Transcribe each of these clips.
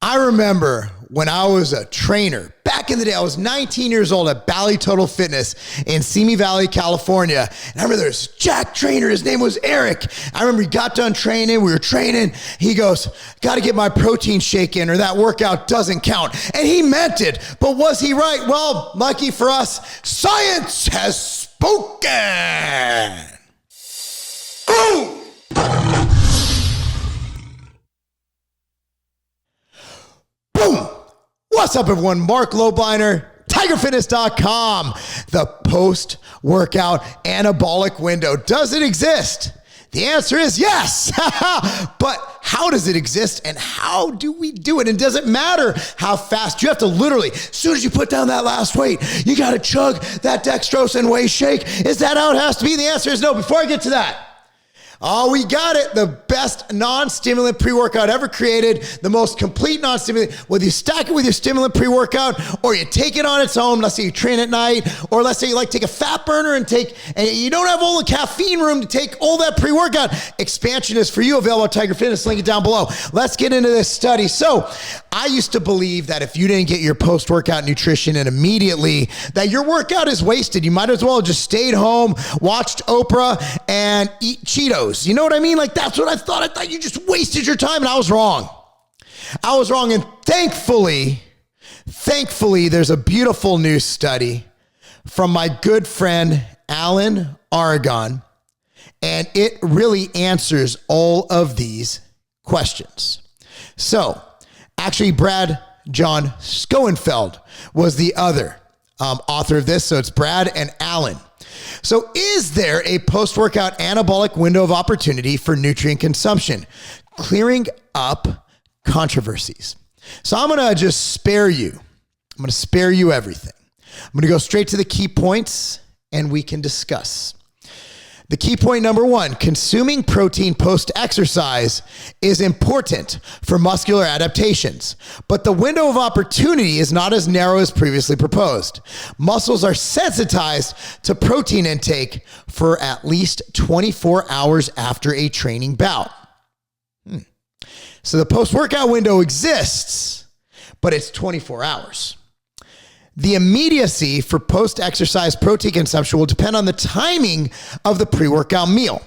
I remember when I was a trainer back in the day. I was 19 years old at Bally Total Fitness in Simi Valley, California. And I remember there was Jack trainer. His name was Eric. I remember he got done training. We were training. He goes, got to get my protein shake in or that workout doesn't count. And he meant it. But was he right? Well, lucky for us, science has spoken. Boom! Boom! What's up, everyone? Marc Lobliner, tigerfitness.com. The post-workout anabolic window. Does it exist? The answer is yes. But how does it exist and how do we do it? And does it matter how fast? You have to literally, as soon as you put down that last weight, you got to chug that dextrose and whey shake. Is that how it has to be? The answer is no. Before I get to that, oh, we got it. The best non-stimulant pre-workout ever created. The most complete non-stimulant. Whether you stack it with your stimulant pre-workout or you take it on its own. Let's say you train at night, or let's say you like take a fat burner and you don't have all the caffeine room to take all that pre-workout. Expansion is for you. Available at Tiger Fitness. Link it down below. Let's get into this study. So I used to believe that if you didn't get your post-workout nutrition in immediately, that your workout is wasted. You might as well have just stayed home, watched Oprah, and eat Cheetos. You know what I mean? Like, that's what I thought. I thought you just wasted your time, and I was wrong. And thankfully, there's a beautiful new study from my good friend, Alan Aragon, and it really answers all of these questions. So, actually, Brad John Schoenfeld was the other author of this. So it's Brad and Alan. So is there a post-workout anabolic window of opportunity for nutrient consumption? Clearing up controversies. So I'm going to just spare you. I'm going to spare you everything. I'm going to go straight to the key points and we can discuss. The key point number one, consuming protein post-exercise is important for muscular adaptations, but the window of opportunity is not as narrow as previously proposed. Muscles are sensitized to protein intake for at least 24 hours after a training bout. So the post-workout window exists, but it's 24 hours. The immediacy for post-exercise protein consumption will depend on the timing of the pre-workout meal.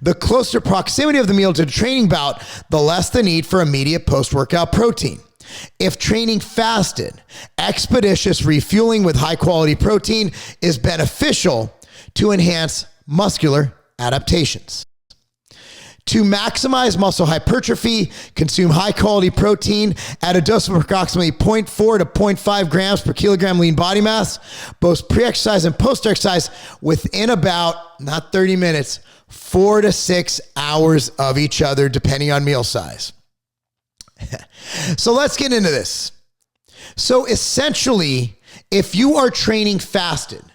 The closer proximity of the meal to the training bout, the less the need for immediate post-workout protein. If training fasted, expeditious refueling with high-quality protein is beneficial to enhance muscular adaptations. To maximize muscle hypertrophy, consume high-quality protein at a dose of approximately 0.4 to 0.5 grams per kilogram lean body mass, both pre-exercise and post-exercise within about, not 30 minutes, 4 to 6 hours of each other, depending on meal size. So let's get into this. So essentially, if you are training fasted,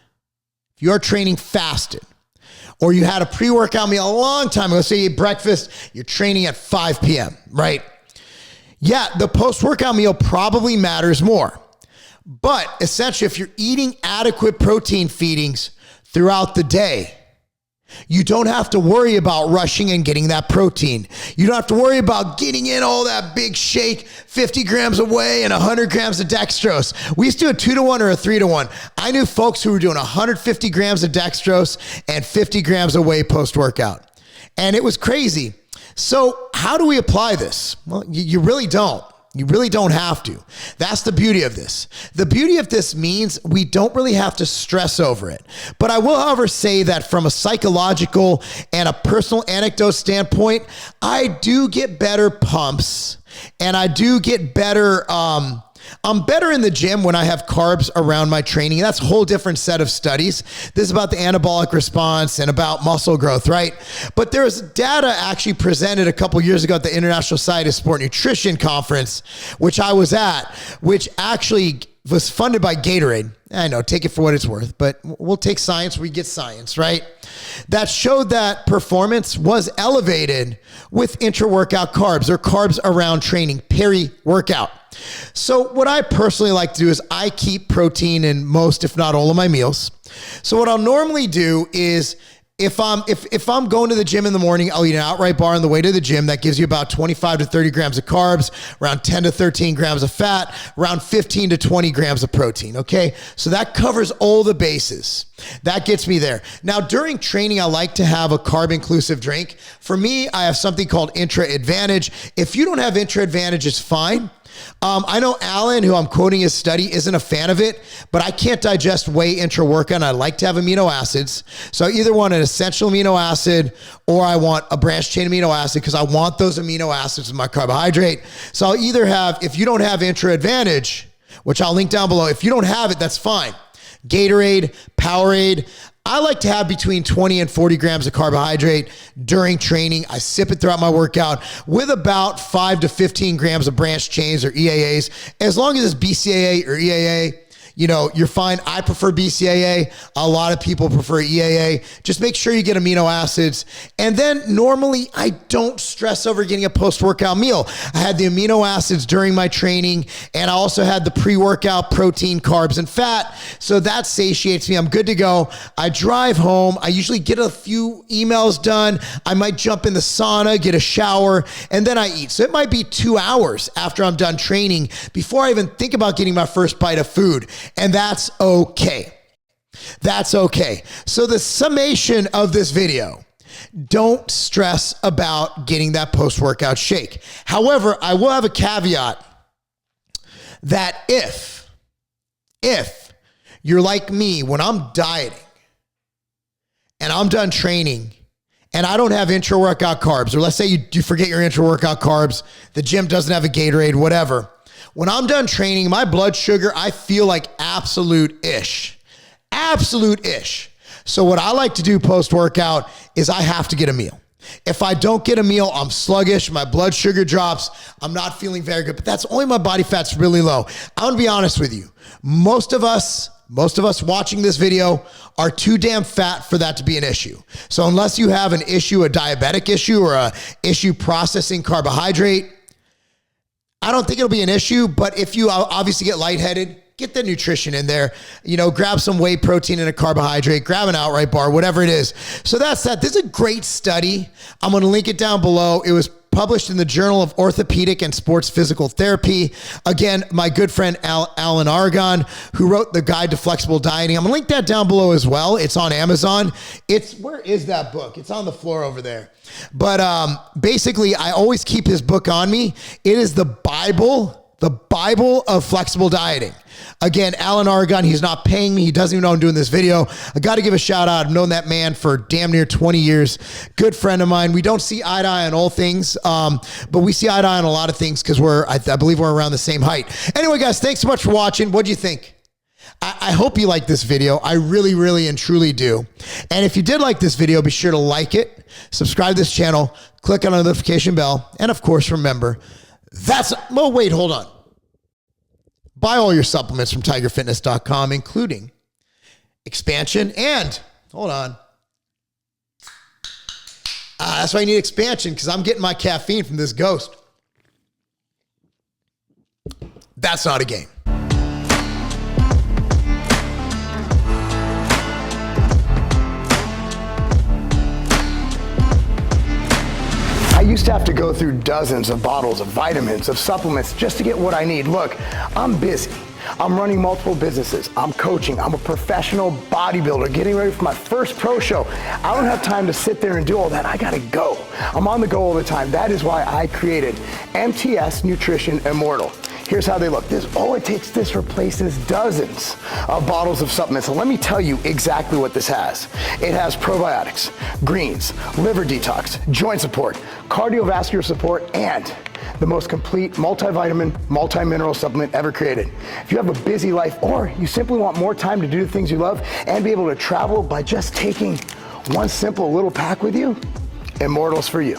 or you had a pre-workout meal a long time ago, let's say you ate breakfast, you're training at 5 p.m., right? Yeah, the post-workout meal probably matters more. But essentially, if you're eating adequate protein feedings throughout the day, you don't have to worry about rushing and getting that protein. You don't have to worry about getting in all that big shake, 50 grams of whey and 100 grams of dextrose. We used to do a 2-to-1 or a 3-to-1. I knew folks who were doing 150 grams of dextrose and 50 grams of whey post-workout. And it was crazy. So how do we apply this? Well, you really don't. You really don't have to. That's the beauty of this. The beauty of this means we don't really have to stress over it. But I will, however, say that from a psychological and a personal anecdote standpoint, I do get better pumps and I do get better, I'm better in the gym when I have carbs around my training. That's a whole different set of studies. This is about the anabolic response and about muscle growth, right? But there's data actually presented a couple years ago at the International Society of Sport Nutrition Conference, which I was at, which actually was funded by Gatorade. I know, take it for what it's worth, but we'll take science, we get science, right? That showed that performance was elevated with intra-workout carbs or carbs around training, peri-workout. So what I personally like to do is I keep protein in most, if not all of my meals. So what I'll normally do is If I'm going to the gym in the morning, I'll eat an outright bar on the way to the gym. That gives you about 25 to 30 grams of carbs, around 10 to 13 grams of fat, around 15 to 20 grams of protein, okay? So that covers all the bases. That gets me there. Now, during training, I like to have a carb-inclusive drink. For me, I have something called Intra Advantage. If you don't have Intra Advantage, it's fine. I know Alan, who I'm quoting his study, isn't a fan of it, but I can't digest whey intra-workout, and I like to have amino acids. So I either want an essential amino acid or I want a branched chain amino acid because I want those amino acids in my carbohydrate. So I'll either have, if you don't have Intra Advantage, which I'll link down below, if you don't have it, that's fine. Gatorade, Powerade. I like to have between 20 and 40 grams of carbohydrate during training. I sip it throughout my workout with about 5 to 15 grams of branched chains or EAAs. As long as it's BCAA or EAA, you know, you're fine. I prefer BCAA. A lot of people prefer EAA. Just make sure you get amino acids. And then normally I don't stress over getting a post-workout meal. I had the amino acids during my training, and I also had the pre-workout protein, carbs, and fat. So that satiates me. I'm good to go. I drive home. I usually get a few emails done. I might jump in the sauna, get a shower, and then I eat. So it might be 2 hours after I'm done training before I even think about getting my first bite of food. And that's okay. That's okay. So the summation of this video, don't stress about getting that post-workout shake. However, I will have a caveat that if you're like me, when I'm dieting and I'm done training and I don't have intra-workout carbs, or let's say you forget your intra-workout carbs, the gym doesn't have a Gatorade, whatever. When I'm done training, my blood sugar, I feel like absolute-ish. Absolute-ish. So what I like to do post-workout is I have to get a meal. If I don't get a meal, I'm sluggish, my blood sugar drops, I'm not feeling very good, but that's only my body fat's really low. I'm gonna be honest with you. Most of us watching this video are too damn fat for that to be an issue. So unless you have an issue, a diabetic issue, or a issue processing carbohydrate, I don't think it'll be an issue, but if you obviously get lightheaded, get the nutrition in there. You know, grab some whey protein and a carbohydrate, grab an outright bar, whatever it is. So that's that. This is a great study. I'm going to link it down below. It was published in the Journal of Orthopedic and Sports Physical Therapy. Again, my good friend Alan Aragon, who wrote the Guide to Flexible Dieting. I'm going to link that down below as well. It's on Amazon. Where is that book? It's on the floor over there. But basically, I always keep his book on me. It is the Bible of flexible dieting. Again, Alan Aragon, he's not paying me. He doesn't even know I'm doing this video. I got to give a shout out. I've known that man for damn near 20 years. Good friend of mine. We don't see eye to eye on all things, but we see eye to eye on a lot of things because I believe we're around the same height. Anyway, guys, thanks so much for watching. What'd you think? I hope you liked this video. I really, really, and truly do. And if you did like this video, be sure to like it, subscribe to this channel, click on the notification bell, and of course, remember, wait, hold on. Buy all your supplements from tigerfitness.com, including expansion and, hold on. That's why I need expansion, because I'm getting my caffeine from this ghost. That's not a game. I used to have to go through dozens of bottles of vitamins, of supplements, just to get what I need. Look, I'm busy. I'm running multiple businesses. I'm coaching. I'm a professional bodybuilder getting ready for my first pro show. I don't have time to sit there and do all that. I gotta go. I'm on the go all the time. That is why I created MTS Nutrition Immortal. Here's how they look. This replaces dozens of bottles of supplements. And let me tell you exactly what this has. It has probiotics, greens, liver detox, joint support, cardiovascular support, and the most complete multivitamin, multi-mineral supplement ever created. If you have a busy life or you simply want more time to do the things you love and be able to travel by just taking one simple little pack with you, Immortal's for you.